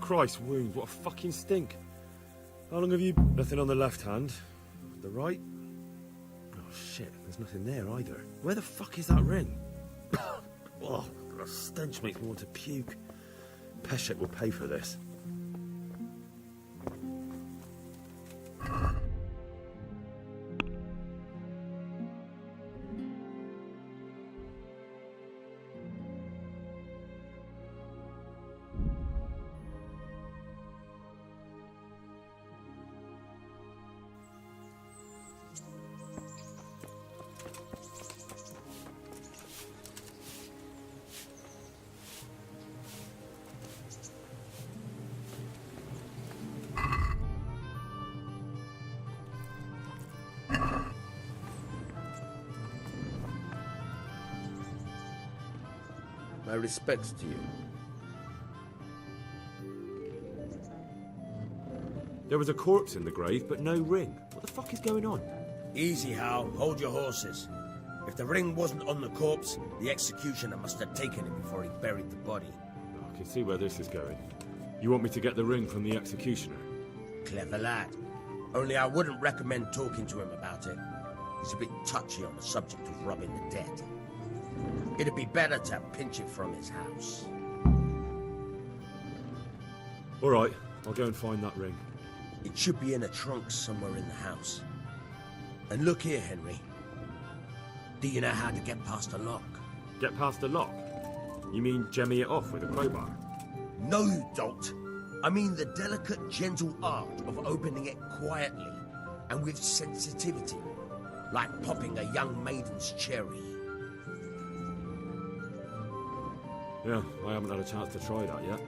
Christ, wound, what a fucking stink. How long have you... Nothing on the left hand. The right? Oh shit, there's nothing there either. Where the fuck is that ring? Oh, the stench makes me want to puke. Peshek will pay for this. My respects to you. There was a corpse in the grave, but no ring. What the fuck is going on? Easy, Hal. Hold your horses. If the ring wasn't on the corpse, the executioner must have taken it before he buried the body. I can see where this is going. You want me to get the ring from the executioner? Clever lad. Only I wouldn't recommend talking to him about it. He's a bit touchy on the subject of robbing the dead. It'd be better to pinch it from his house. All right, I'll go and find that ring. It should be in a trunk somewhere in the house. And look here, Henry. Do you know how to get past a lock? Get past the lock? You mean jemmy it off with a crowbar? No, you don't. I mean the delicate, gentle art of opening it quietly and with sensitivity, like popping a young maiden's cherry. Yeah, I haven't had a chance to try that yet.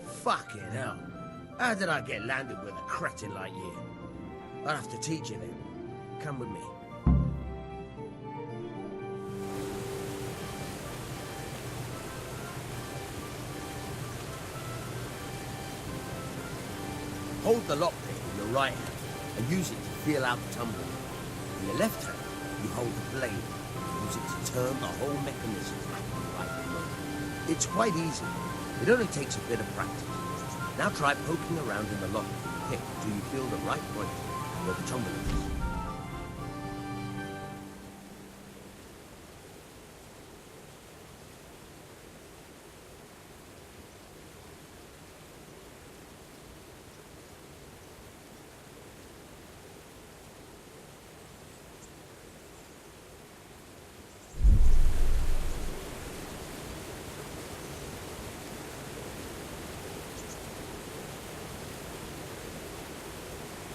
Fucking hell. How did I get landed with a cretin like you? I'll have to teach you then. Come with me. Hold the lockpick in your right hand and use it to feel out the tumbler. In your left hand, you hold the blade and use it to turn the whole mechanism at the right moment. It's quite easy. It only takes a bit of practice. Now try poking around in the lock pick till you feel the right point where the tumbler is.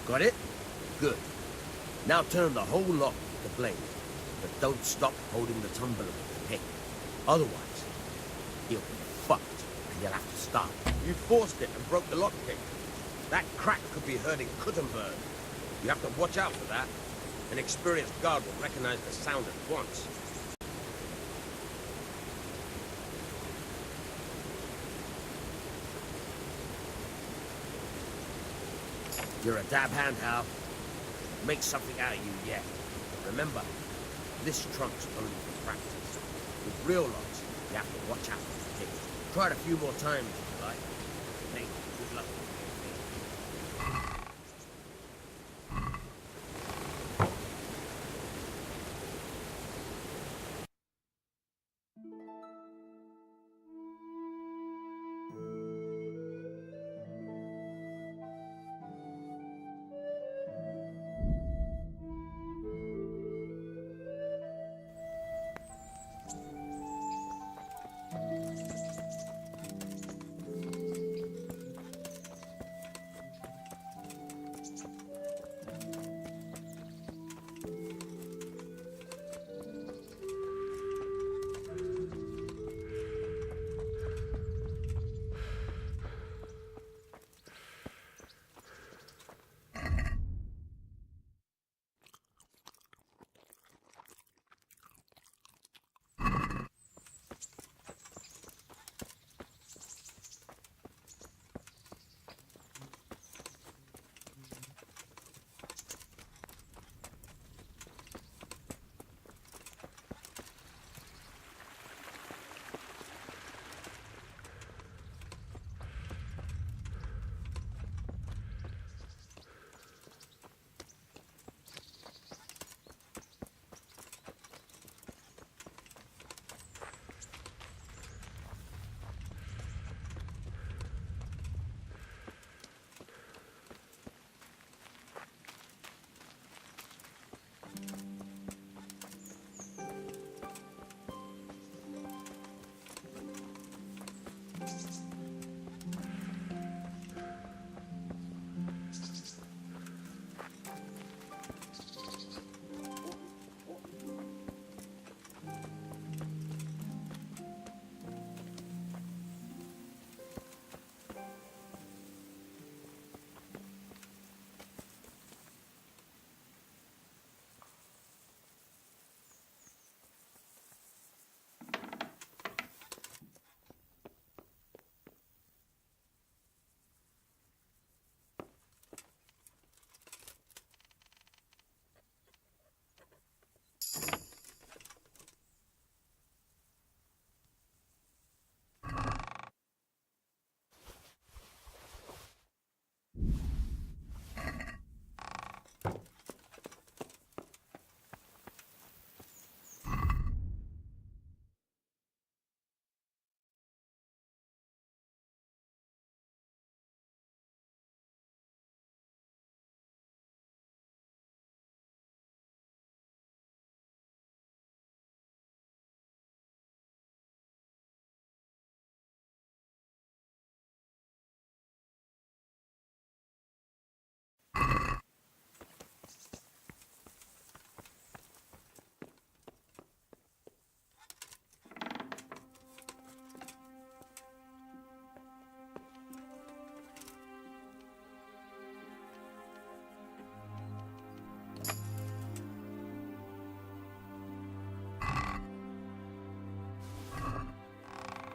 Got it? Good. Now turn the whole lock with the blade, but don't stop holding the tumbler with the pick. Otherwise, you'll be fucked and you'll have to stop. You forced it and broke the lockpick. That crack could be hurting Kuttenberg. You have to watch out for that. An experienced guard will recognize the sound at once. You're a dab hand, Hal. Make something out of you yet. But remember, this trunk's only for practice. With real locks, you have to watch out for the pick. Try it a few more times if you like. Hey, good luck.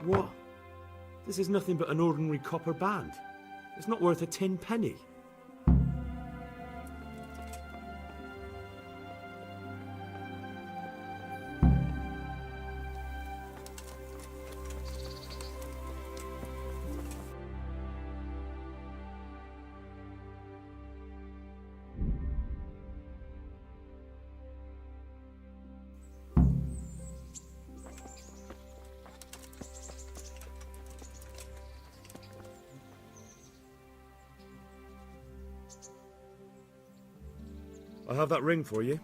What? This is nothing but an ordinary copper band. It's not worth a tin penny. I have that ring for you.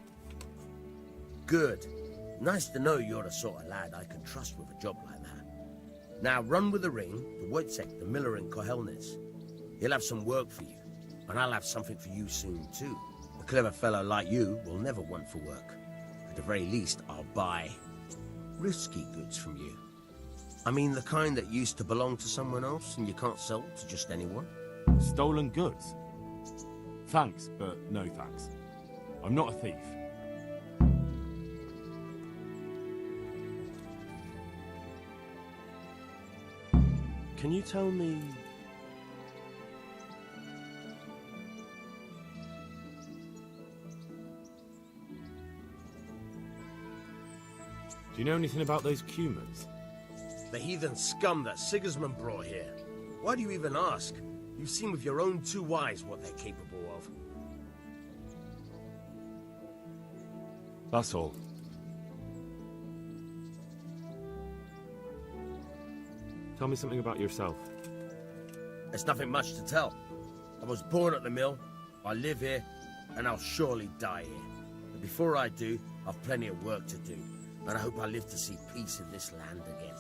Good. Nice to know you're the sort of lad I can trust with a job like that. Now run with the ring to Wojciech, the miller in Kohelnitz. He'll have some work for you, and I'll have something for you soon too. A clever fellow like you will never want for work. At the very least, I'll buy risky goods from you. I mean the kind that used to belong to someone else and you can't sell to just anyone. Stolen goods? Thanks, but no thanks. I'm not a thief. Can you tell me... Do you know anything about those Cumans? The heathen scum that Sigismund brought here. Why do you even ask? You've seen with your own two eyes what they're capable of. That's all. Tell me something about yourself. There's nothing much to tell. I was born at the mill, I live here, and I'll surely die here. But before I do, I've plenty of work to do, and I hope I live to see peace in this land again.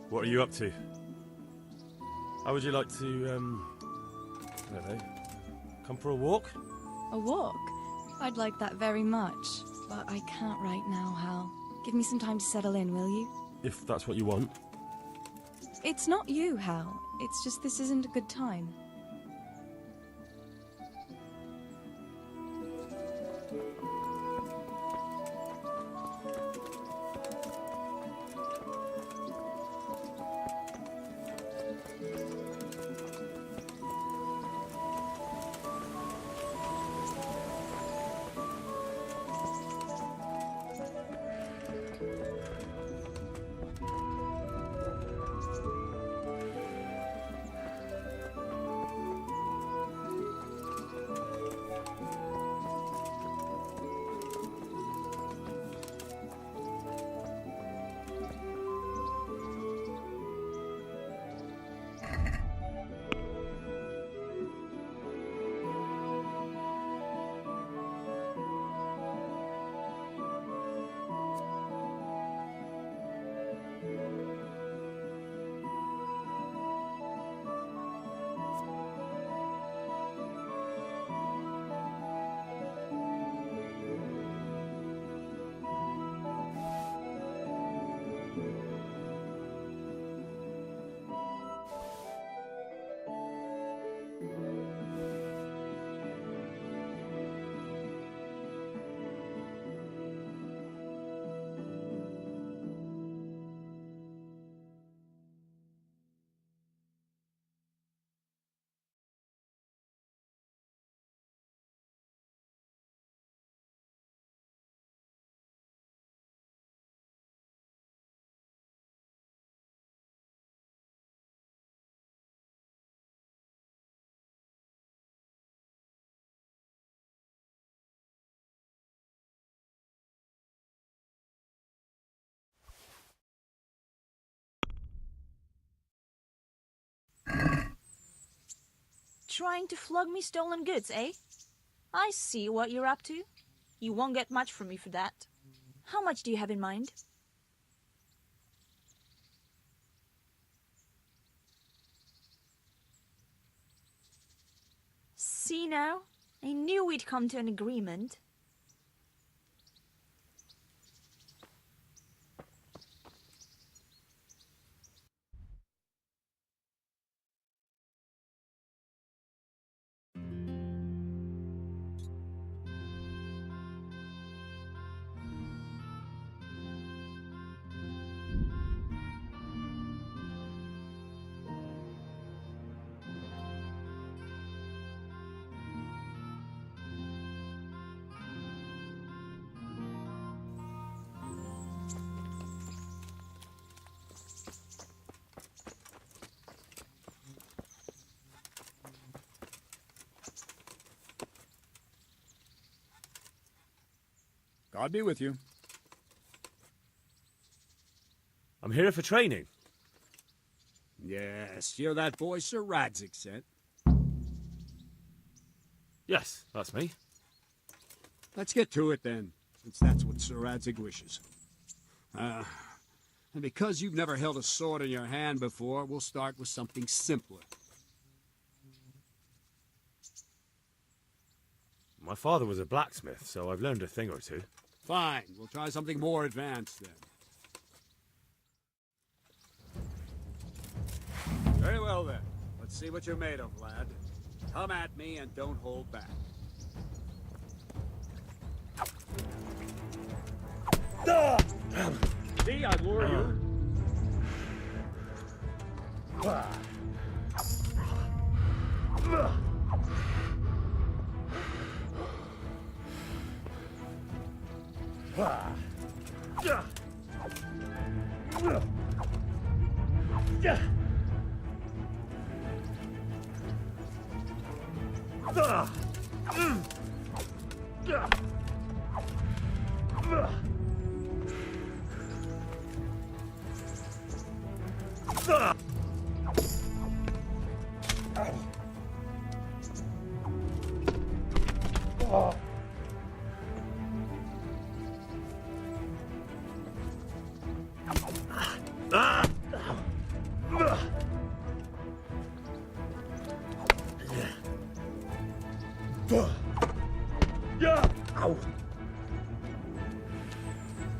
What are you up to? How would you like to, I don't know, come for a walk? A walk? I'd like that very much, but I can't right now, Hal. Give me some time to settle in, will you? If that's what you want. It's not you, Hal. It's just this isn't a good time. Trying to flog me stolen goods, eh? I see what you're up to. You won't get much from me for that. How much do you have in mind? See now? I knew we'd come to an agreement. God be with you. I'm here for training. Yes, you're that boy Sir Radzig sent. Yes, that's me. Let's get to it then, since that's what Sir Radzig wishes. And because you've never held a sword in your hand before, we'll start with something simpler. My father was a blacksmith, so I've learned a thing or two. Fine, we'll try something more advanced then. Very well then. Let's see what you're made of, lad. Come at me and don't hold back. See, I lure you.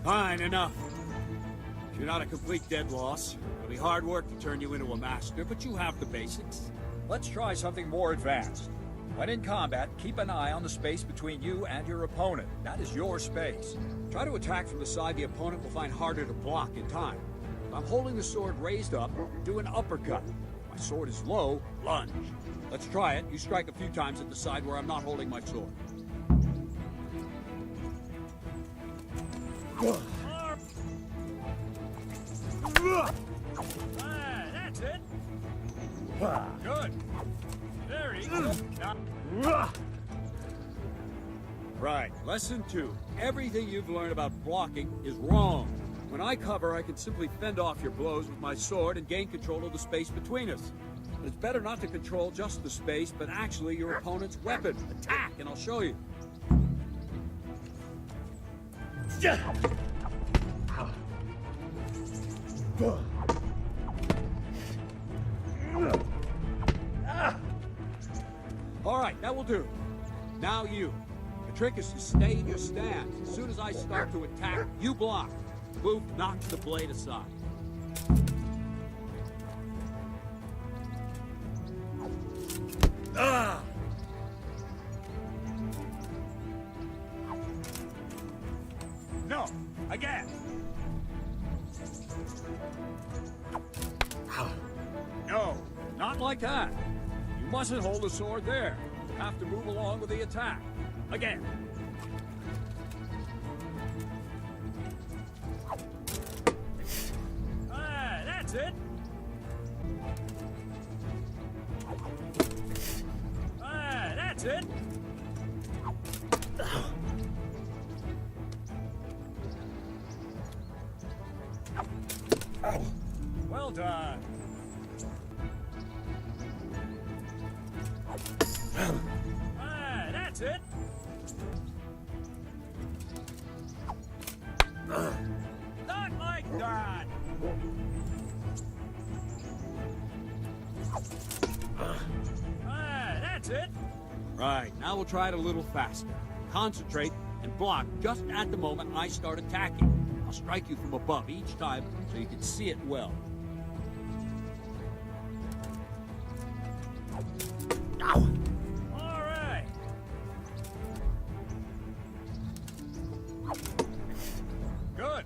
Fine, enough. You're not a complete dead loss. It'll be hard work to turn you into a master, but you have the basics. Let's try something more advanced. When in combat, keep an eye on the space between you and your opponent. That is your space. Try to attack from the side the opponent will find harder to block in time. If I'm holding the sword raised up, do an uppercut. If my sword is low, lunge. Let's try it. You strike a few times at the side where I'm not holding my sword. That's it. Good. Very good. Right. Lesson 2. Everything you've learned about blocking is wrong. When I cover, I can simply fend off your blows with my sword and gain control of the space between us. But it's better not to control just the space, but actually your opponent's weapon. Attack, and I'll show you. All right, that will do. Now you. The trick is to stay in your stance. As soon as I start to attack, you block. Move knocks the blade aside. No. Again. No, not like that. You mustn't hold the sword there. You have to move along with the attack. Again. That's it. That's it. Well done. That's it. Not like that. That's it. Right, now we'll try it a little faster. Concentrate and block just at the moment I start attacking. I'll strike you from above each time so you can see it well. Ow! All right. Good.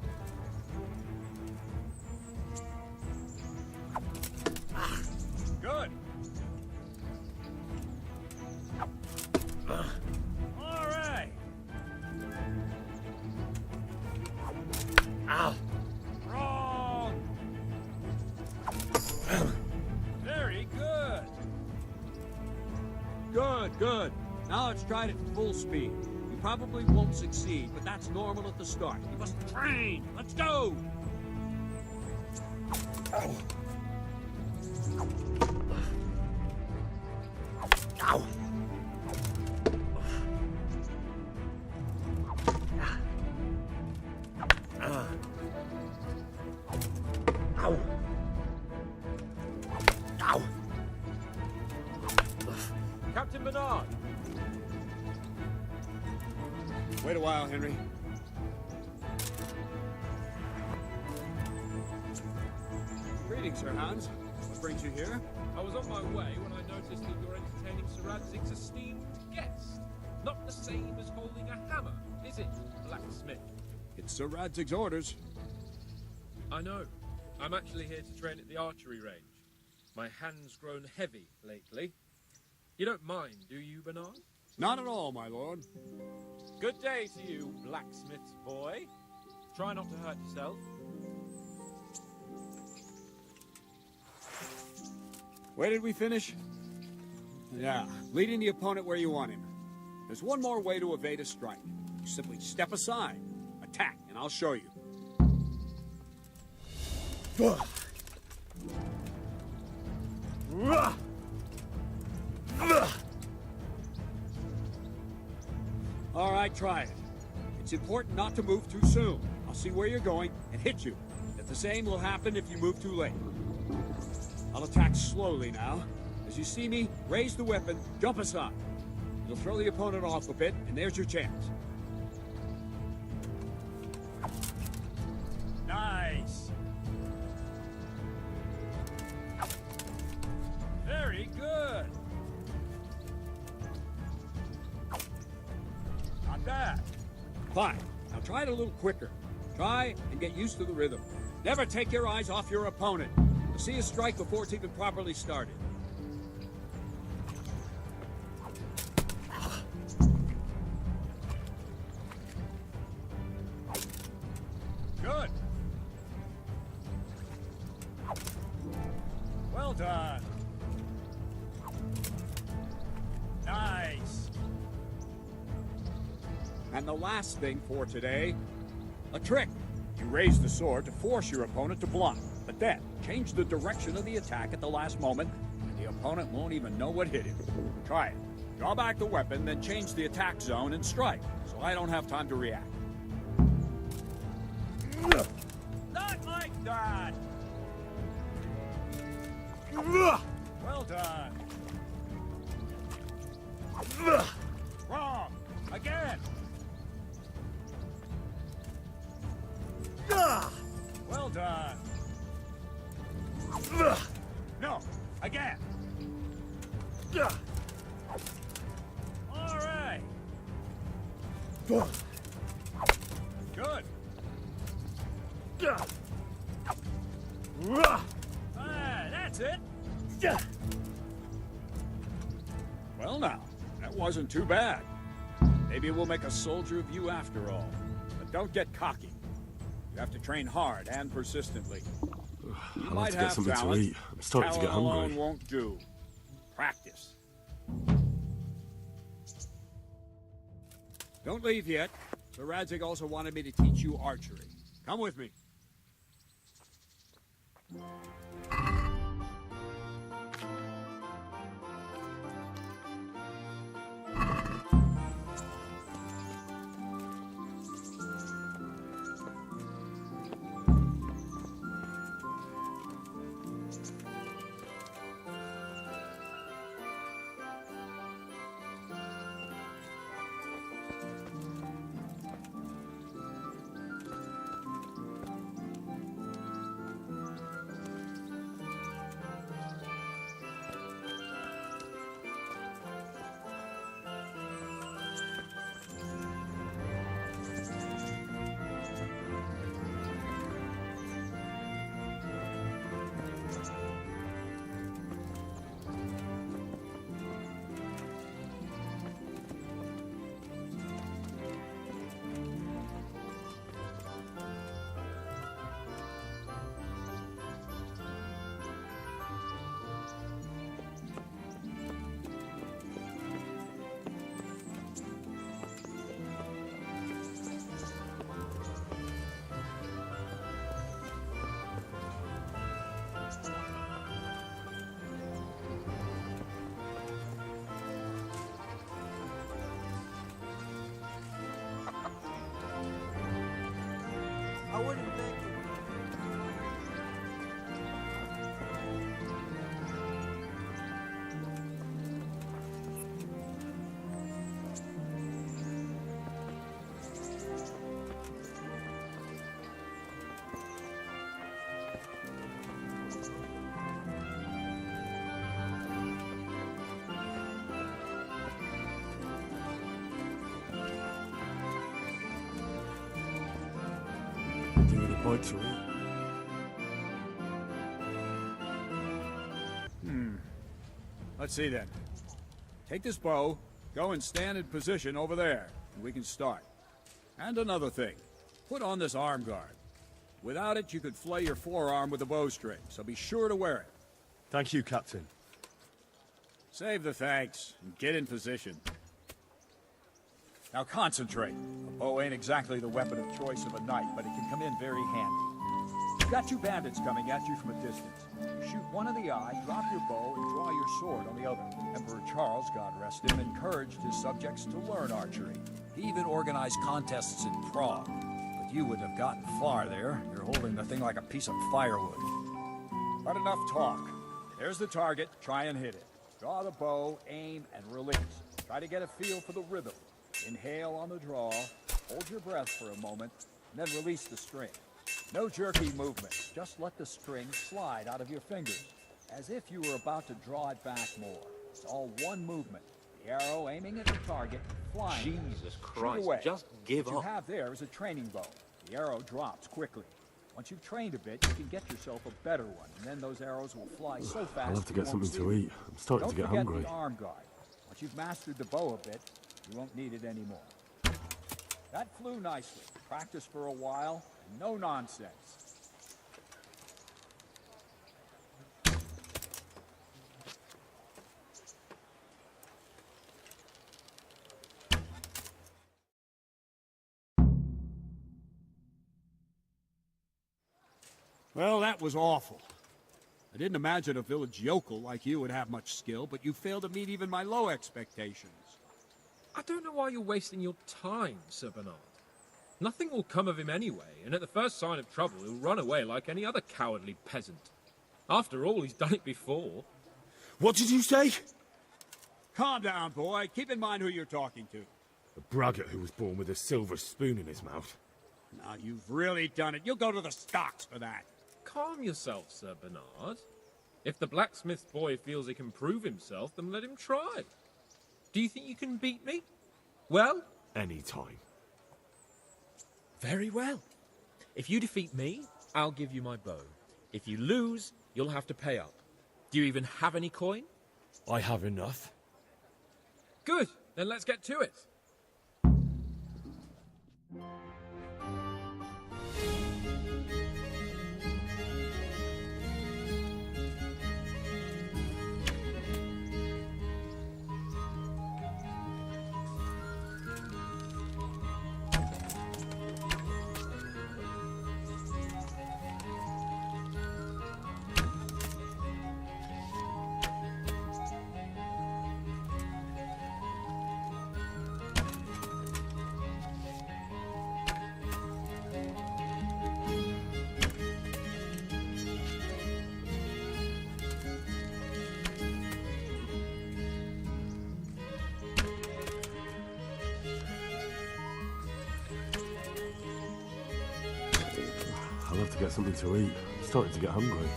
Good. All right. Ow! Wrong. Very good. Good, good. Now let's try it at full speed. You probably won't succeed, but that's normal at the start. You must train. Let's go! Ow! Ow! Ow! Ow! Captain Bernard! Wait a while, Henry. Greetings, Sir Hans. What brings you here? I was on my way when I noticed that you're entertaining Sir Radzig's esteemed guest. Not the same as holding a hammer, is it, blacksmith? It's Sir Radzig's orders. I know. I'm actually here to train at the archery range. My hand's grown heavy lately. You don't mind, do you, Bernard? Not at all, my lord. Good day to you, blacksmith's boy. Try not to hurt yourself. Where did we finish? Yeah, leading the opponent where you want him. There's one more way to evade a strike. You simply step aside, attack, and I'll show you. All right, try it. It's important not to move too soon. I'll see where you're going and hit you. If the same will happen if you move too late. I'll attack slowly now. As you see me, raise the weapon, jump aside. You'll throw the opponent off a bit, and there's your chance. Nice. Very good. Not bad. Fine. Now try it a little quicker. Try and get used to the rhythm. Never take your eyes off your opponent. You'll see a strike before it's even properly started. Good. Well done. Nice. And the last thing for today, a trick. You raise the sword to force your opponent to block, but then change the direction of the attack at the last moment, and the opponent won't even know what hit him. Try it. Draw back the weapon, then change the attack zone and strike, so I don't have time to react. Not like that. Well done. Wrong. Again. Well done. No. Again. All right. Good. That's it. Well now, that wasn't too bad. Maybe we'll make a soldier of you after all. But don't get cocky. You have to train hard and persistently. You I'll might have to get something to talent. eat. I'm starting to get Talent alone hungry. won't do. Practice. Don't leave yet. Sir Radzig also wanted me to teach you archery. Come with me. bite to eat. Let's see then. Take this bow, go and stand in position over there, and we can start. And another thing, put on this arm guard. Without it, you could flay your forearm with a bowstring, so be sure to wear it. Thank you, Captain. Save the thanks, and get in position. Now concentrate. A bow ain't exactly the weapon of choice of a knight, but it can come in very handy. You've got two bandits coming at you from a distance. You shoot one in the eye, drop your bow, and draw your sword on the other. Emperor Charles, God rest him, encouraged his subjects to learn archery. He even organized contests in Prague. But you wouldn't have gotten far there. You're holding the thing like a piece of firewood. But enough talk. There's the target. Try and hit it. Draw the bow, aim, and release. Try to get a feel for the rhythm. Inhale on the draw, hold your breath for a moment, and then release the string. No jerky movement, just let the string slide out of your fingers, as if you were about to draw it back more. It's all one movement. The arrow aiming at the target, flying. Jesus Shoot Christ, away. just give What you up. have there is a training bow. The arrow drops quickly. Once you've trained a bit, you can get yourself a better one, and then those arrows will fly so fast I'll have to you get won't something see to them. eat. I'm starting to get Don't forget hungry. the arm guard. Once you've mastered the bow a bit, you won't need it anymore. That flew nicely. Practice for a while, and no nonsense. Well, that was awful. I didn't imagine a village yokel like you would have much skill, but you failed to meet even my low expectations. I don't know why you're wasting your time, Sir Bernard. Nothing will come of him anyway, and at the first sign of trouble, he'll run away like any other cowardly peasant. After all, he's done it before. What did you say? Calm down, boy. Keep in mind who you're talking to. A braggart who was born with a silver spoon in his mouth. Now, you've really done it. You'll go to the stocks for that. Calm yourself, Sir Bernard. If the blacksmith boy feels he can prove himself, then let him try. Do you think you can beat me? Well? Any time. Very well. If you defeat me, I'll give you my bow. If you lose, you'll have to pay up. Do you even have any coin? I have enough. Good. Then let's get to it. I'll have to get something to eat. I'm starting to get hungry.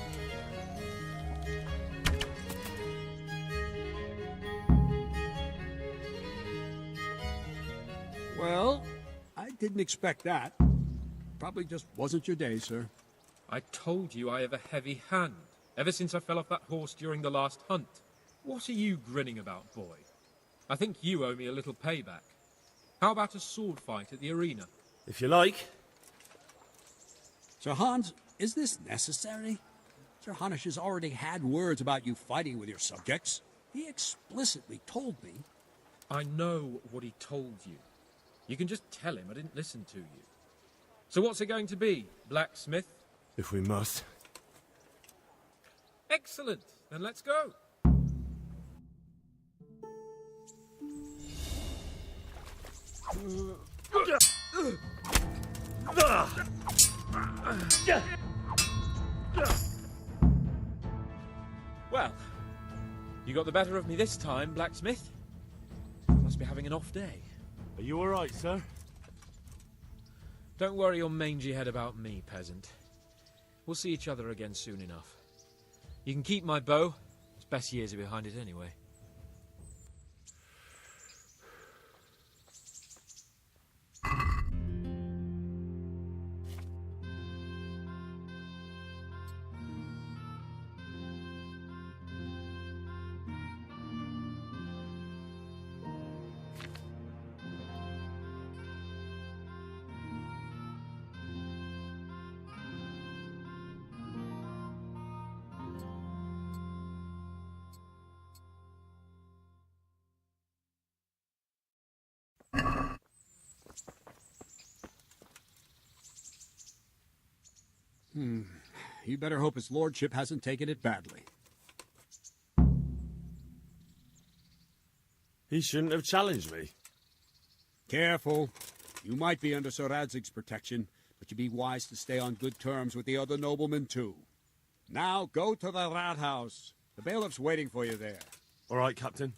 Well, I didn't expect that. Probably just wasn't your day, sir. I told you I have a heavy hand, ever since I fell off that horse during the last hunt. What are you grinning about, boy? I think you owe me a little payback. How about a sword fight at the arena? If you like. Sir Hans, is this necessary? Sir Hanush has already had words about you fighting with your subjects. He explicitly told me. I know what he told you. You can just tell him I didn't listen to you. So what's it going to be, blacksmith? If we must. Excellent. Then let's go. Well, you got the better of me this time, blacksmith. Must be having an off day. Are you all right, sir? Don't worry your mangy head about me, peasant. We'll see each other again soon enough. You can keep my bow. Its best years are behind it anyway. You better hope his lordship hasn't taken it badly. He shouldn't have challenged me. Careful. You might be under Sir Radzig's protection, but you'd be wise to stay on good terms with the other noblemen, too. Now, go to the rat house. The bailiff's waiting for you there. All right, Captain.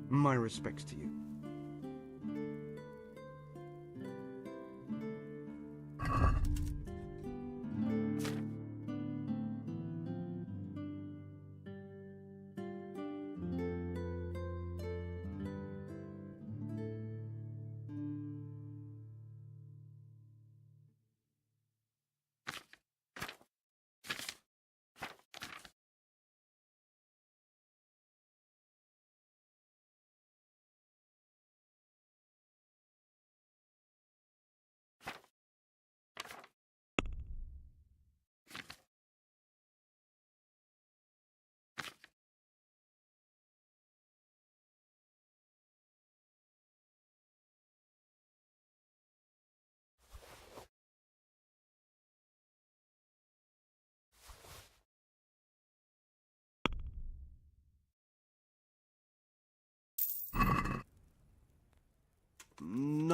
My respects to you.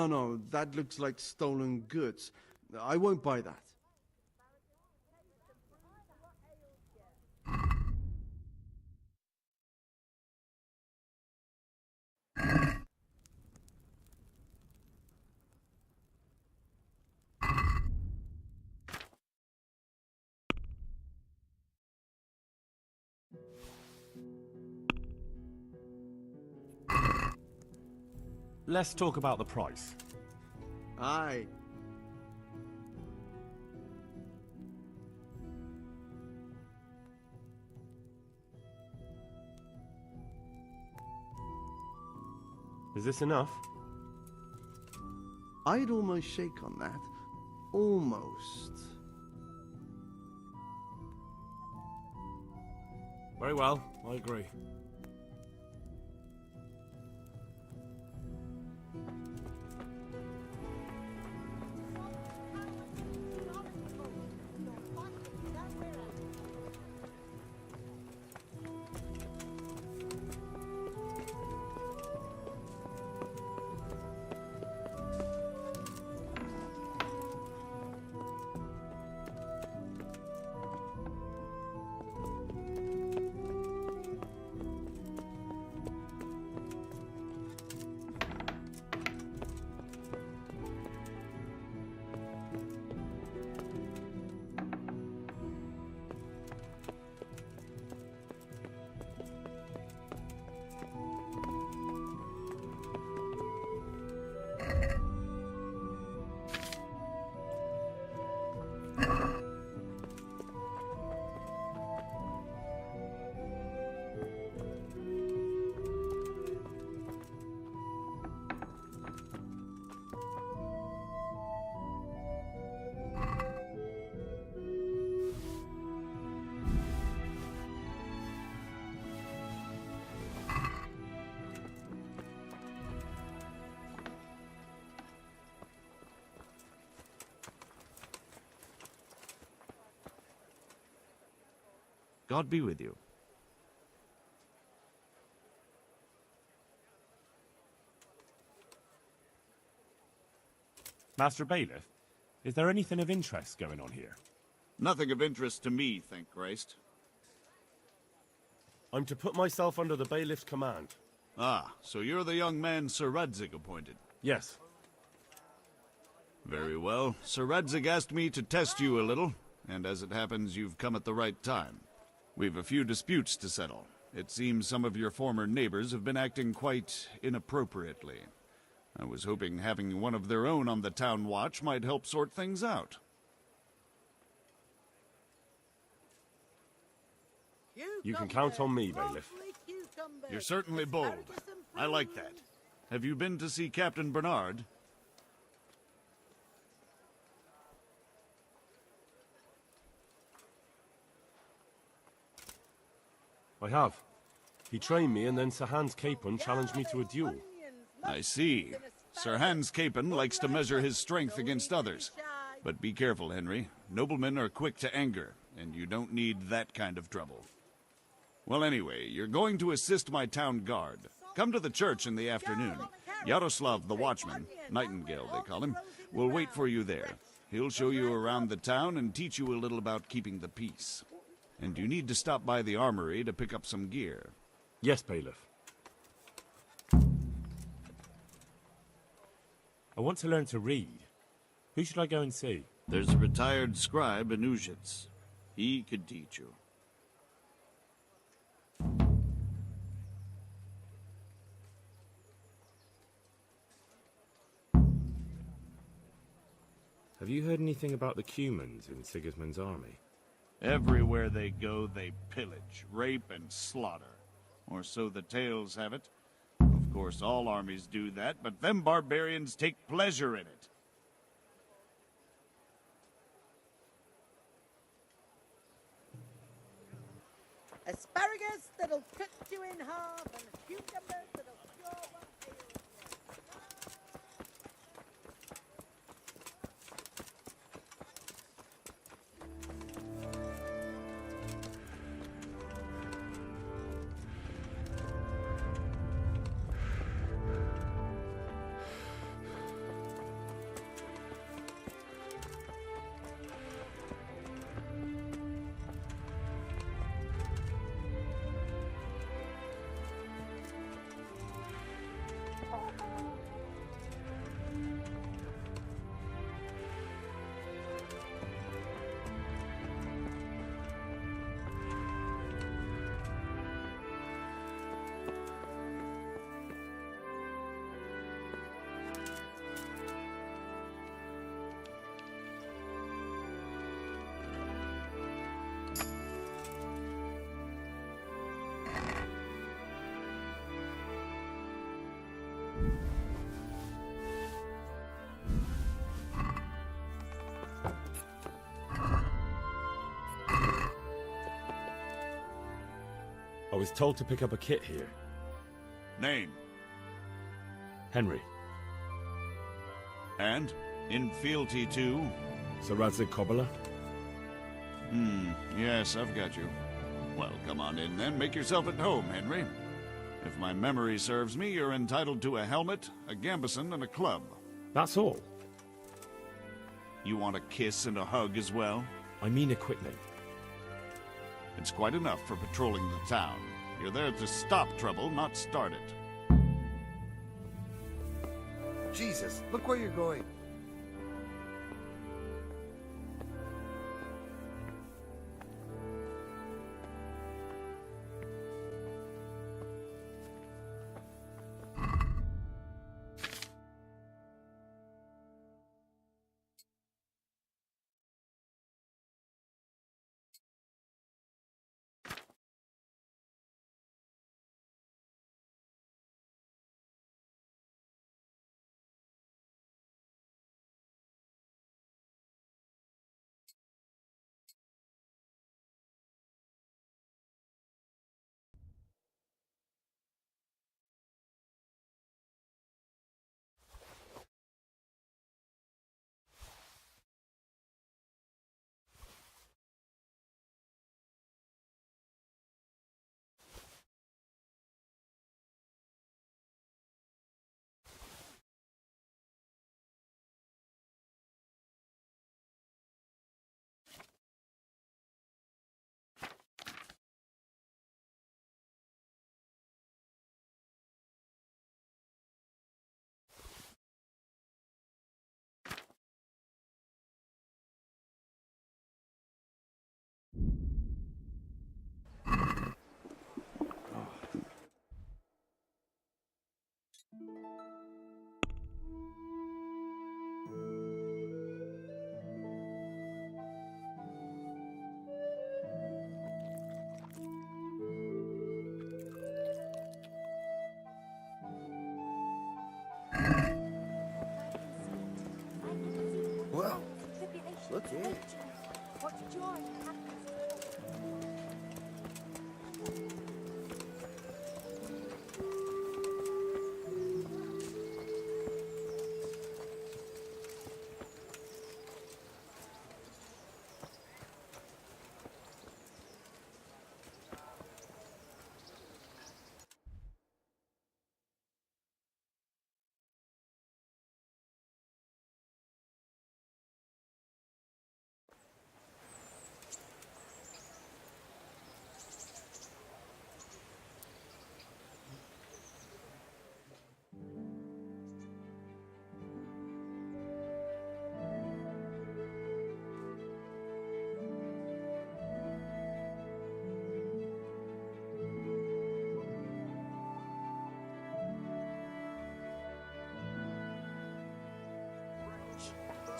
No, that looks like stolen goods. I won't buy that. Let's talk about the price. Aye. Is this enough? I'd almost shake on that. Almost. Very well, I agree. God be with you. Master Bailiff, is there anything of interest going on here? Nothing of interest to me, thank Christ. I'm to put myself under the bailiff's command. Ah, so you're the young man Sir Radzig appointed. Yes. Very well. Sir Radzig asked me to test you a little, and as it happens, you've come at the right time. We've a few disputes to settle. It seems some of your former neighbors have been acting quite inappropriately. I was hoping having one of their own on the town watch might help sort things out. You can count on me, Bailiff. You're certainly bold. I like that. Have you been to see Captain Bernard? I have. He trained me, and then Sir Hans Capon challenged me to a duel. I see. Sir Hans Capon likes to measure his strength against others. But be careful, Henry. Noblemen are quick to anger, and you don't need that kind of trouble. Well, anyway, you're going to assist my town guard. Come to the church in the afternoon. Yaroslav the watchman, Nightingale they call him, will wait for you there. He'll show you around the town and teach you a little about keeping the peace. And you need to stop by the armory to pick up some gear. Yes, Bailiff. I want to learn to read. Who should I go and see? There's a retired scribe in Uzhitz. He could teach you. Have you heard anything about the Cumans in Sigismund's army? Everywhere they go, they pillage, rape, and slaughter. Or so the tales have it. Of course, all armies do that, but them barbarians take pleasure in it. Asparagus that'll cut you in half, and cucumbers that'll cure one ails you. I was told to pick up a kit here. Name? Henry. And? In fealty to? Sir Radzig Cobbler? Yes, I've got you. Well, come on in then. Make yourself at home, Henry. If my memory serves me, you're entitled to a helmet, a gambeson, and a club. That's all? You want a kiss and a hug as well? I mean equipment. It's quite enough for patrolling the town. You're there to stop trouble, not start it. Jesus, look where you're going.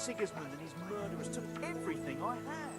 Sigismund and his murderers took everything I had.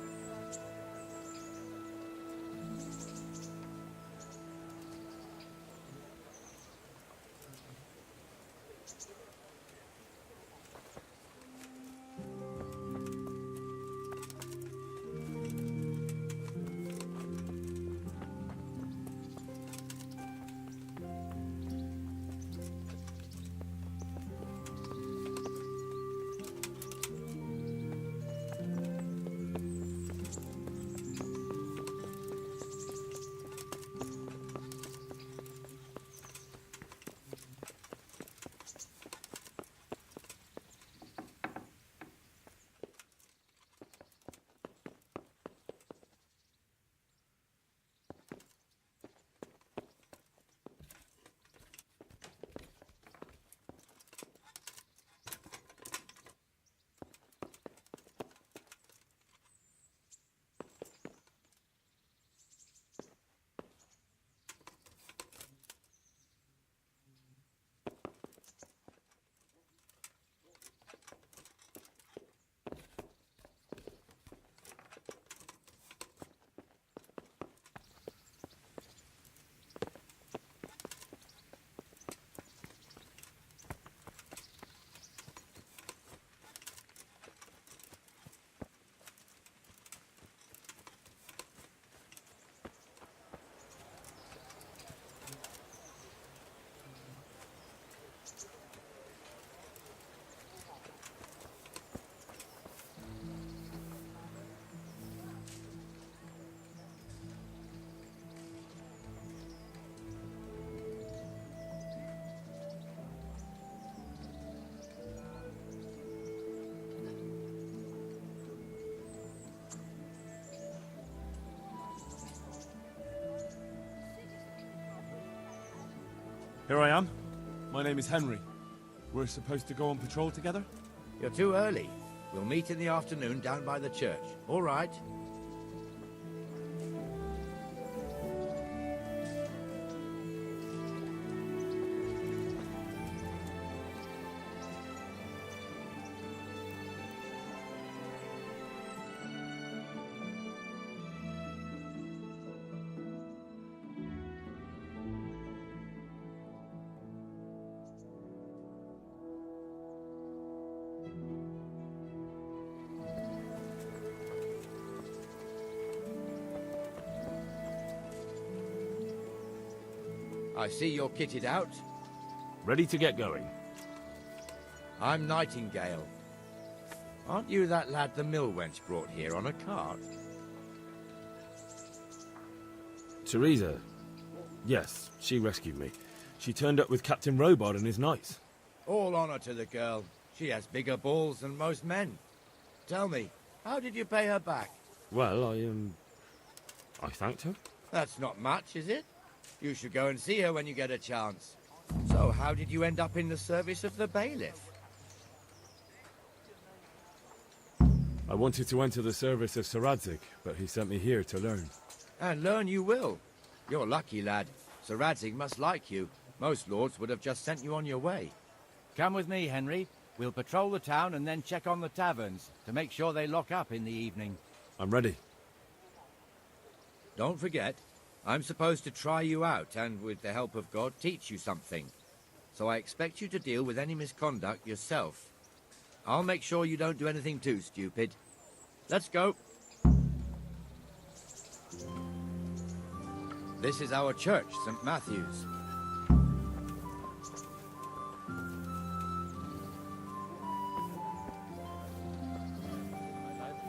Here I am. My name is Henry. We're supposed to go on patrol together? You're too early. We'll meet in the afternoon down by the church. All right? I see you're kitted out. Ready to get going. I'm Nightingale. Aren't you that lad the mill wench brought here on a cart? Teresa. Yes, she rescued me. She turned up with Captain Robard and his knights. All honor to the girl. She has bigger balls than most men. Tell me, how did you pay her back? Well, I thanked her. That's not much, is it? You should go and see her when you get a chance. So, how did you end up in the service of the bailiff? I wanted to enter the service of Sir Radzig, but he sent me here to learn. And learn you will. You're lucky, lad. Sir Radzig must like you. Most lords would have just sent you on your way. Come with me, Henry. We'll patrol the town and then check on the taverns to make sure they lock up in the evening. I'm ready. Don't forget, I'm supposed to try you out and, with the help of God, teach you something. So I expect you to deal with any misconduct yourself. I'll make sure you don't do anything too stupid. Let's go. This is our church, St. Matthew's.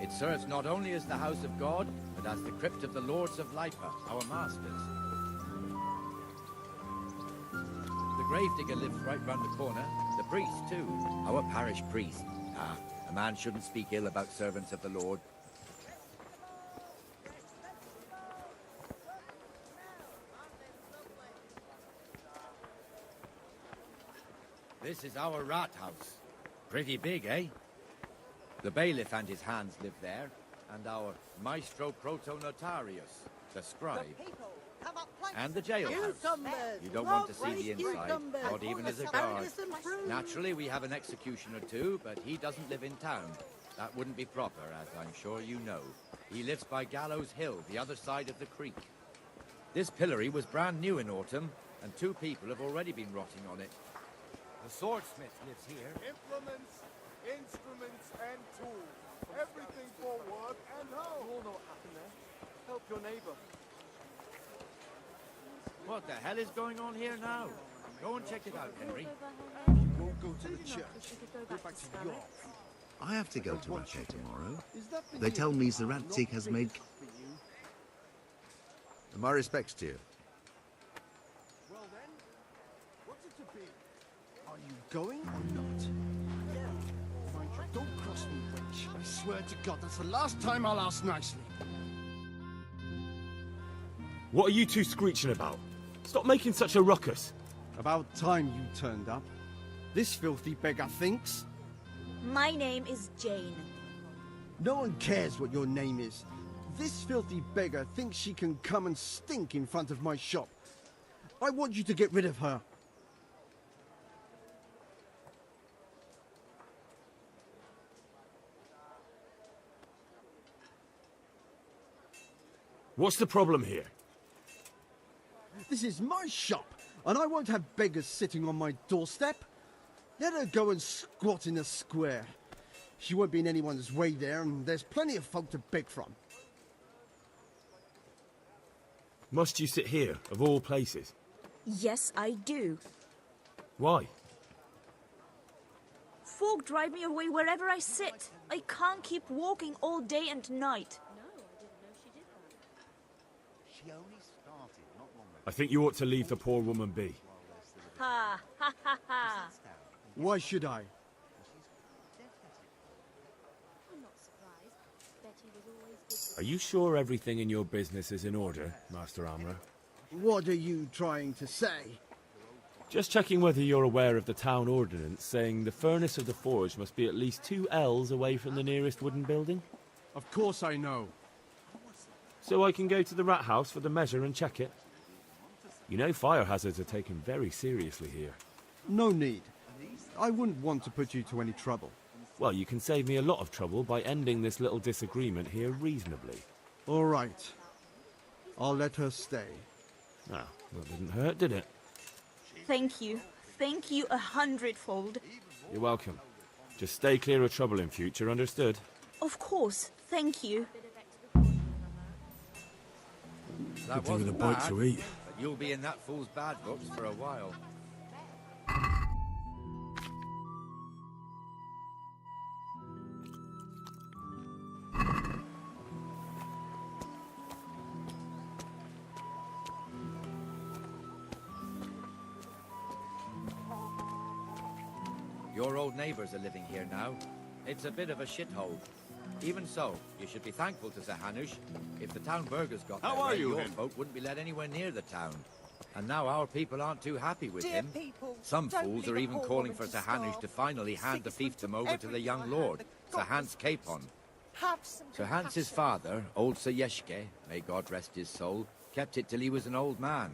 It serves not only as the house of God, but as the crypt of the Lords of Lipa, our masters. The gravedigger lives right round the corner. The priest, too. Our parish priest. Ah, a man shouldn't speak ill about servants of the Lord. This is our rat house. Pretty big, eh? The bailiff and his hands live there, and our maestro proto-notarius. the scribe, People, come up planks and the jailhouse. cucumbers, You don't want to see the roast inside, cucumbers, not even as a guard. asparagus and fruit. Naturally, we have an executioner too, but he doesn't live in town. That wouldn't be proper, as I'm sure you know. He lives by Gallows Hill, the other side of the creek. This pillory was brand new in autumn, and 2 people have already been rotting on it. The swordsmith lives here. Implements, instruments, and tools. Everything for work and home. You all know what happened there. Help your neighbor. What the hell is going on here now? Go and check it out, Henry. You won't go to the church. Go back to York. I have to go to Rache tomorrow. They tell me Zarantik has made... My respects to you. Well then, what's it to be? Are you going or not? Mind you, don't cross me, wench. I swear to God, that's the last time I'll ask nicely. What are you two screeching about? Stop making such a ruckus. About time you turned up. This filthy beggar thinks. My name is Jane. No one cares what your name is. This filthy beggar thinks she can come and stink in front of my shop. I want you to get rid of her. What's the problem here? This is my shop, and I won't have beggars sitting on my doorstep. Let her go and squat in the square. She won't be in anyone's way there, and there's plenty of folk to beg from. Must you sit here, of all places? Yes, I do. Why? Folk drive me away wherever I sit. I can't keep walking all day and night. I think you ought to leave the poor woman be. Ha, ha, ha, ha. Why should I? Are you sure everything in your business is in order, Master Armourer? What are you trying to say? Just checking whether you're aware of the town ordinance saying the furnace of the forge must be at least 2 ells away from the nearest wooden building. Of course I know. So I can go to the rat house for the measure and check it. You know fire hazards are taken very seriously here. No need. I wouldn't want to put you to any trouble. Well, you can save me a lot of trouble by ending this little disagreement here reasonably. All right. I'll let her stay. Ah, that didn't hurt, did it? Thank you. Thank you 100-fold. You're welcome. Just stay clear of trouble in future, understood? Of course. Thank you. That Good thing with a wasn't bite bad, to eat. but you'll be in that fool's bad books for a while. Your old neighbours are living here now. It's a bit of a shithole. Even so, you should be thankful to Sir Hanush. If the town burghers got How their are way, you, your Hen? folk wouldn't be let anywhere near the town. And now our people aren't too happy with Dear him. people, Some don't fools leave are a even poor calling woman for to Sir Hanush starve. to finally hand the fiefdom over to the young Everything I lord, had, the Sir God Hans Capon. Have some Sir Hans's compassion. father, old Sir Yeshke, may God rest his soul, kept it till he was an old man.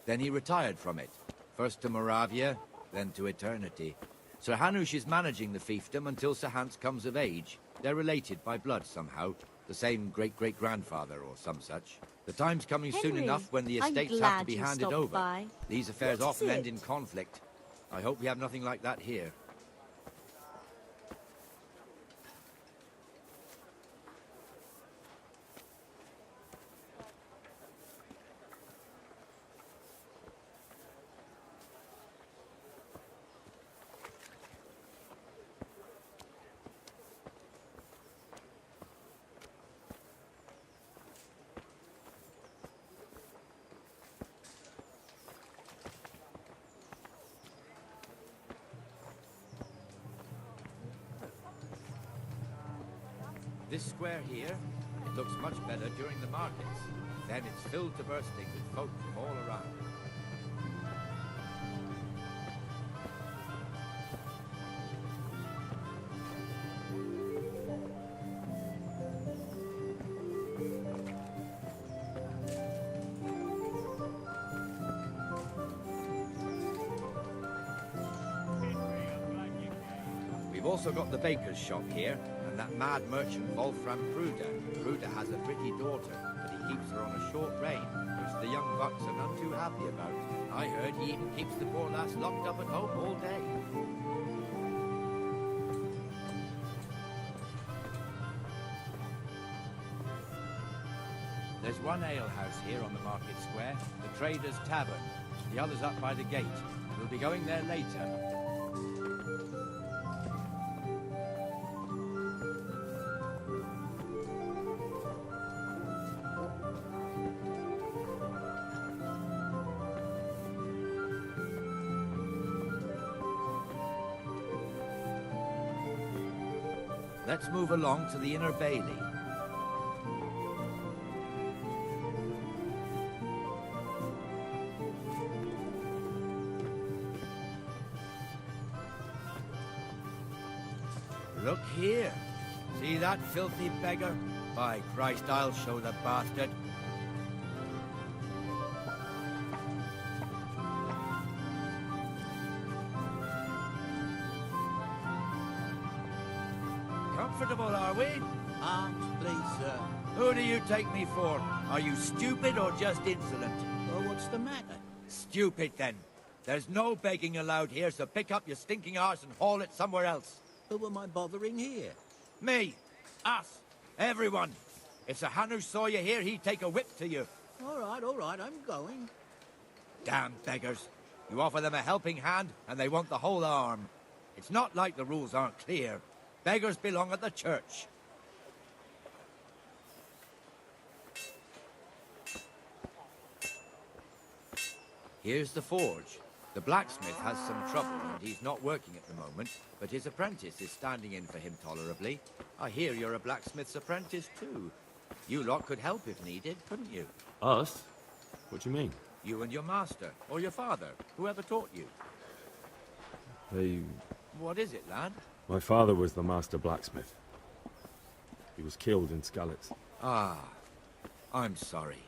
Then he retired from it, first to Moravia, then to eternity. Sir Hanush is managing the fiefdom until Sir Hans comes of age. They're related by blood somehow, the same great-great-grandfather or some such. The time's coming soon Henry, enough when the I'm estates have glad to be you handed stopped over. by. These affairs What is often end it? in conflict. I hope we have nothing like that here. This square here, it looks much better during the markets. Then it's filled to bursting with folk from all around. You've also got the baker's shop here, and that mad merchant Wolfram Pruder. Pruder has a pretty daughter, but he keeps her on a short rein, which the young bucks are none too happy about. I heard he even keeps the poor lass locked up at home all day. There's one alehouse here on the market square, the Trader's Tavern. The other's up by the gate. We'll be going there later. Let's move along to the Inner Bailey. Look here. See that filthy beggar? By Christ, I'll show the bastard. Comfortable, are we? Arms, please, sir. Who do you take me for? Are you stupid or just insolent? Well, what's the matter? Stupid, then. There's no begging allowed here, so pick up your stinking arse and haul it somewhere else. Who am I bothering here? Me. Us. Everyone. If Sir Hanush saw you here, he'd take a whip to you. All right, I'm going. Damn beggars. You offer them a helping hand, and they want the whole arm. It's not like the rules aren't clear. Beggars belong at the church. Here's the forge. The blacksmith has some trouble, and he's not working at the moment, but his apprentice is standing in for him tolerably. I hear you're a blacksmith's apprentice, too. You lot could help if needed, couldn't you? Us? What do you mean? You and your master, or your father, whoever taught you. What is it, lad? My father was the master blacksmith. He was killed in Skalitz. Ah, I'm sorry.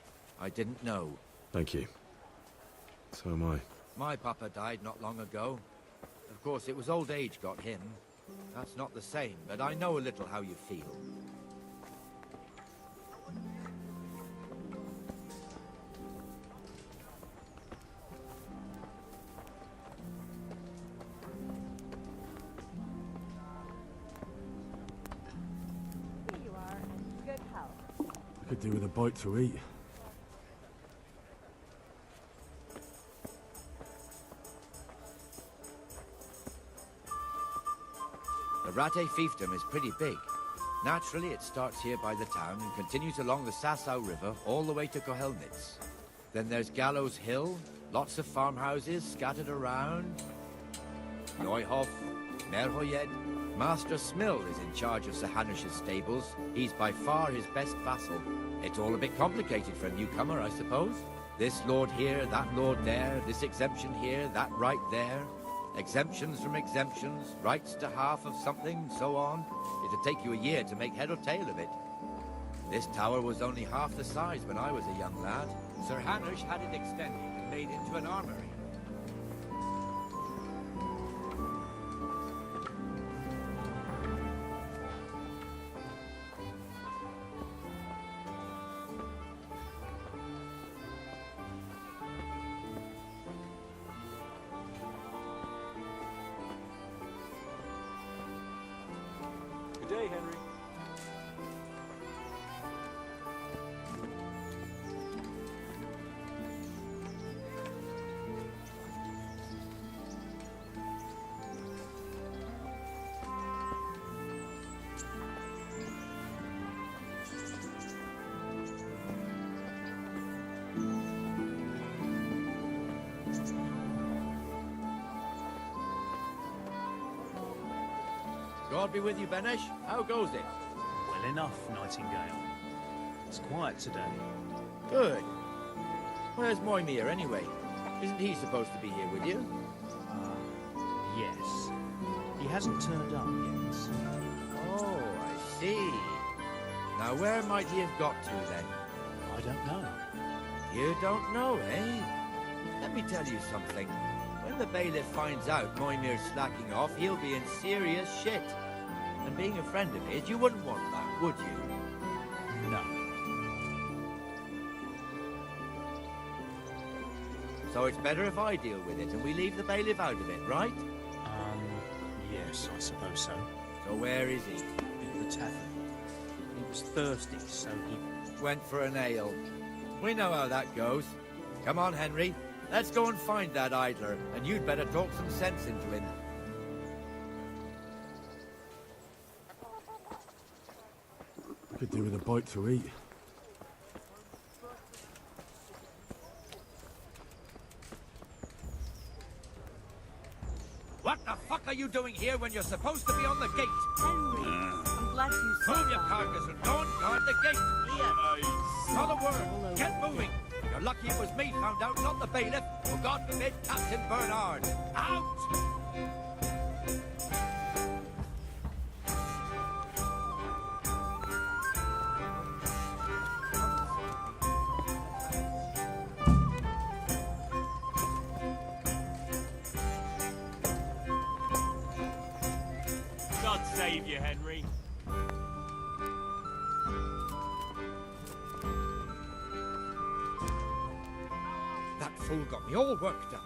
I didn't know. Thank you. So am I. My papa died not long ago. Of course, it was old age got him. That's not the same, but I know a little how you feel. Here you are, in good health. I could do with a bite to eat. The Rate fiefdom is pretty big. Naturally, it starts here by the town and continues along the Sasau River all the way to Kohelnitz. Then there's Gallows Hill, lots of farmhouses scattered around. Neuhof, Merhoyed. Master Smill is in charge of Sir Hanush's stables. He's by far his best vassal. It's all a bit complicated for a newcomer, I suppose. This lord here, that lord there, this exemption here, that right there. Exemptions from exemptions, rights to half of something, so on. It'd take you a year to make head or tail of it. This tower was only half the size when I was a young lad. Sir Hanush had it extended and made into an armory. Good day, Henry. God be with you, Benesh. How goes it? Well enough, Nightingale. It's quiet today. Good. Where's Moimir, anyway? Isn't he supposed to be here with you? Yes. He hasn't turned up yet. Oh, I see. Now, where might he have got to, then? I don't know. You don't know, eh? Let me tell you something. When the bailiff finds out Moimir's slacking off, he'll be in serious shit. And being a friend of his, you wouldn't want that, would you? No. So it's better if I deal with it and we leave the bailiff out of it, right? Yes, I suppose so. So where is he? In the tavern. He was thirsty, so he... Went for an ale. We know how that goes. Come on, Henry. Let's go and find that idler, and you'd better talk some sense into him. I could do with a bite to eat. What the fuck are you doing here when you're supposed to be on the gate? Henry, I'm glad you said Move your that. carcass and go and guard the gate. Not a word. Get moving. You're lucky it was me found out, not the bailiff, or God forbid, Captain Bernard. Out! God save you, Henry. That fool got me all worked up.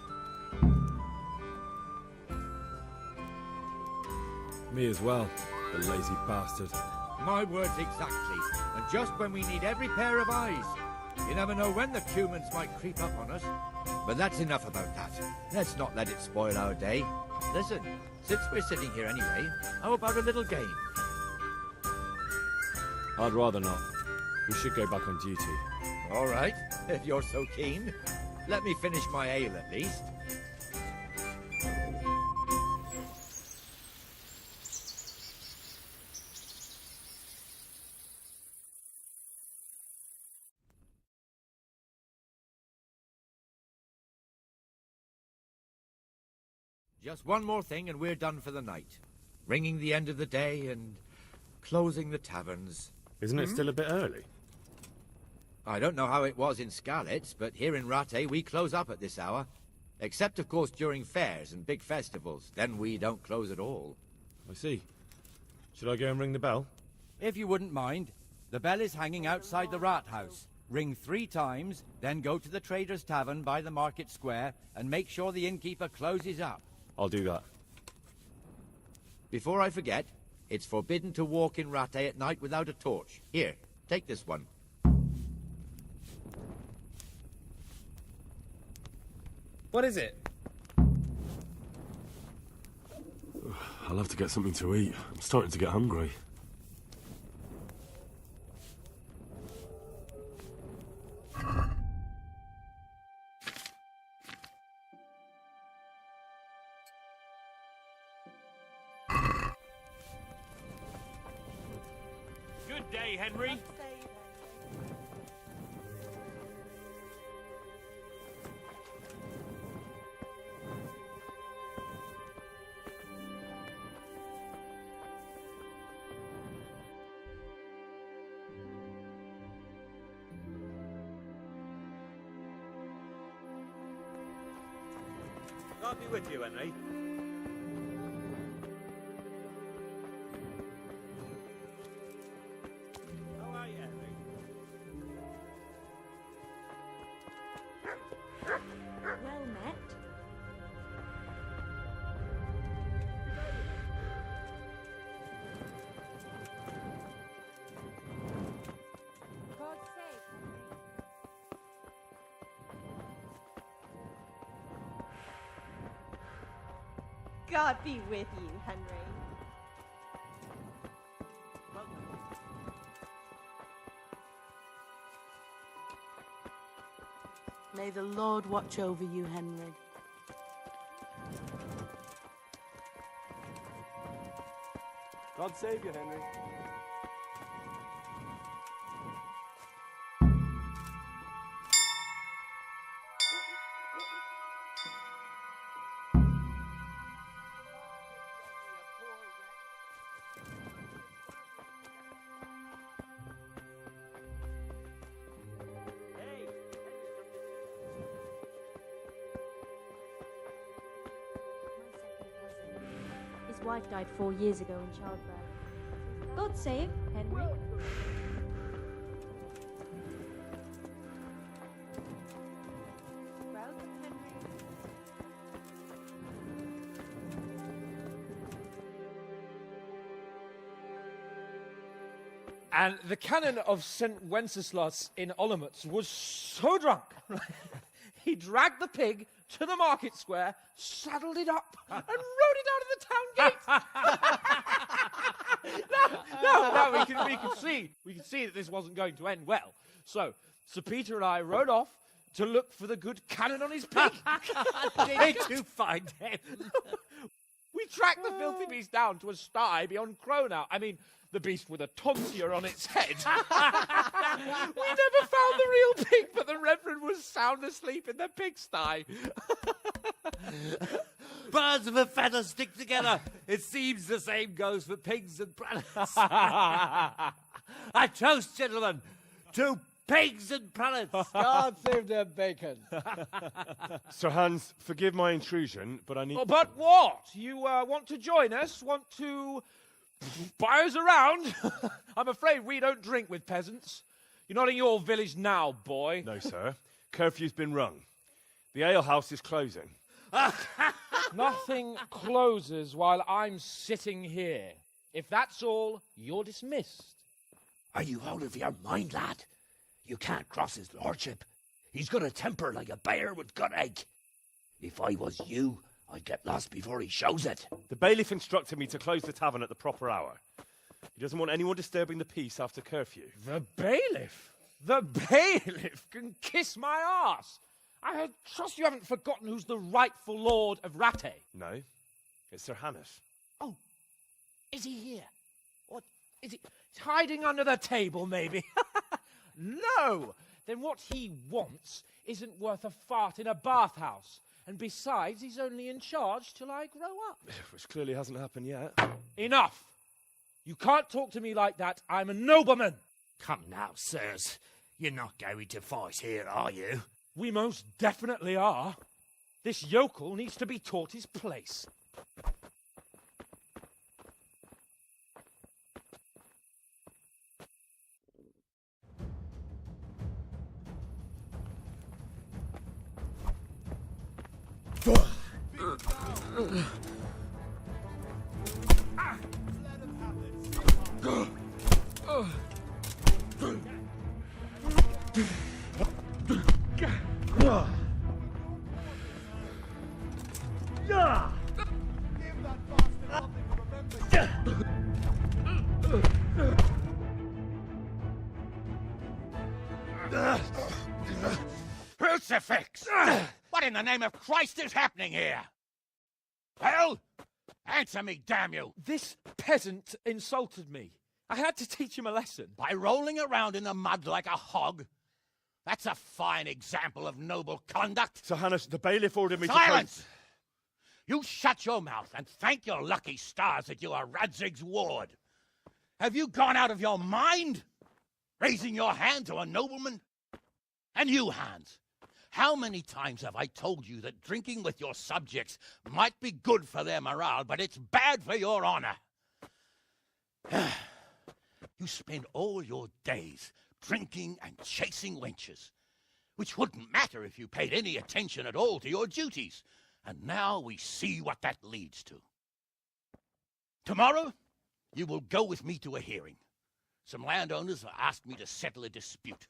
Me as well, the lazy bastard. My words exactly. And just when we need every pair of eyes. You never know when the humans might creep up on us. But that's enough about that. Let's not let it spoil our day. Listen, since we're sitting here anyway, how about a little game? I'd rather not. We should go back on duty. All right, if you're so keen. Let me finish my ale at least. Just one more thing and we're done for the night. Ringing the end of the day and closing the taverns. Isn't it still a bit early? I don't know how it was in Skalitz, but here in Rattay we close up at this hour. Except, of course, during fairs and big festivals. Then we don't close at all. I see. Should I go and ring the bell? If you wouldn't mind. The bell is hanging outside the rat house. Ring 3 times, then go to the Trader's Tavern by the market square and make sure the innkeeper closes up. I'll do that. Before I forget, it's forbidden to walk in Rattay at night without a torch. Here, take this one. What is it? I'll have to get something to eat. I'm starting to get hungry. Good day, Henry. I'll be with you, Henry. How are you, Henry? Well met. God's sake, God be with you, Henry. May the Lord watch over you, Henry. God save you, Henry. His wife died 4 years ago in childbirth. God save Henry. Welcome, Henry. And the canon of St. Wenceslas in Olomouc was so drunk, he dragged the pig to the market square, saddled it up, and rode it out of the town gate. No, we could see that this wasn't going to end well. So, Sir Peter and I rode off to look for the good canon on his pig. Did you find him? We tracked the filthy beast down to a sty beyond Cronau. I mean, the beast with a tonsure on its head. We never found the real pig, but the Reverend was sound asleep in the pigsty. Birds of a feather stick together. It seems the same goes for pigs and planets. I toast, gentlemen, to pigs and planets. God save their bacon. Sir Hans, forgive my intrusion, but I need... Oh, but what? You want to join us? Want to buy us around? I'm afraid we don't drink with peasants. You're not in your village now, boy. No, sir. Curfew's been rung. The alehouse is closing. Nothing closes while I'm sitting here. If that's all, you're dismissed. Are you out of your mind, lad? You can't cross his lordship. He's got a temper like a bear with gut ache. If I was you, I'd get lost before he shows it. The bailiff instructed me to close the tavern at the proper hour. He doesn't want anyone disturbing the peace after curfew. The bailiff? The bailiff can kiss my arse. I trust you haven't forgotten who's the rightful lord of Rattay. No, it's Sir Hannes. Oh, is he here? What, is he he's hiding under the table, maybe? No! Then what he wants isn't worth a fart in a bathhouse. And besides, he's only in charge till I grow up. Which clearly hasn't happened yet. Enough! You can't talk to me like that. I'm a nobleman. Come now, sirs. You're not going to fight here, are you? We most definitely are. This yokel needs to be taught his place. Crucifix! What in the name of Christ is happening here? Well, answer me, damn you! This peasant insulted me. I had to teach him a lesson. By rolling around in the mud like a hog? That's a fine example of noble conduct. Sir Hannes, the bailiff ordered me to... Silence! You shut your mouth and thank your lucky stars that you are Radzig's ward. Have you gone out of your mind? Raising your hand to a nobleman? And you, Hans, how many times have I told you that drinking with your subjects might be good for their morale, but it's bad for your honor? You spend all your days drinking and chasing wenches, which wouldn't matter if you paid any attention at all to your duties. And now we see what that leads to. Tomorrow, you will go with me to a hearing. Some landowners have asked me to settle a dispute.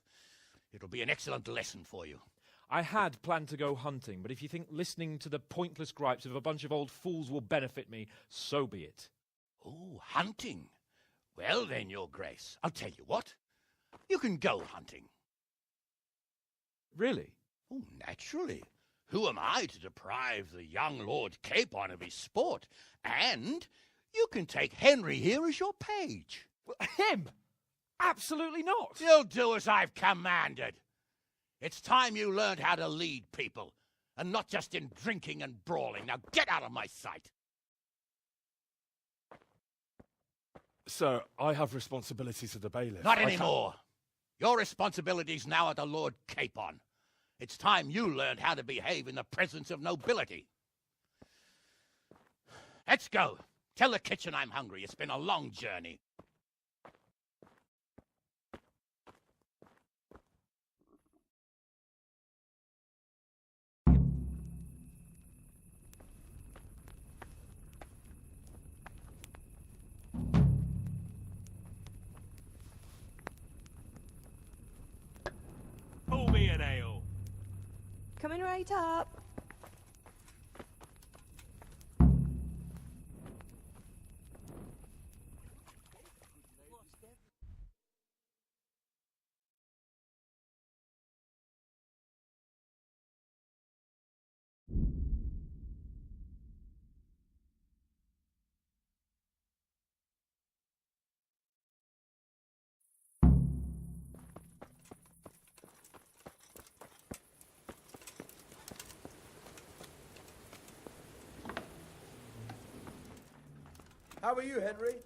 It'll be an excellent lesson for you. I had planned to go hunting, but if you think listening to the pointless gripes of a bunch of old fools will benefit me, so be it. Oh, hunting. Well then, Your Grace, I'll tell you what. You can go hunting. Really? Oh, naturally. Who am I to deprive the young Lord Capon of his sport? And you can take Henry here as your page. Him? Absolutely not. You'll do as I've commanded. It's time you learned how to lead people, and not just in drinking and brawling. Now get out of my sight. Sir, I have responsibilities of the bailiff. Not anymore. Your responsibilities now are the Lord Capon. It's time you learned how to behave in the presence of nobility. Let's go. Tell the kitchen I'm hungry. It's been a long journey. Pull me an ale. Coming right up. How are you, Henry?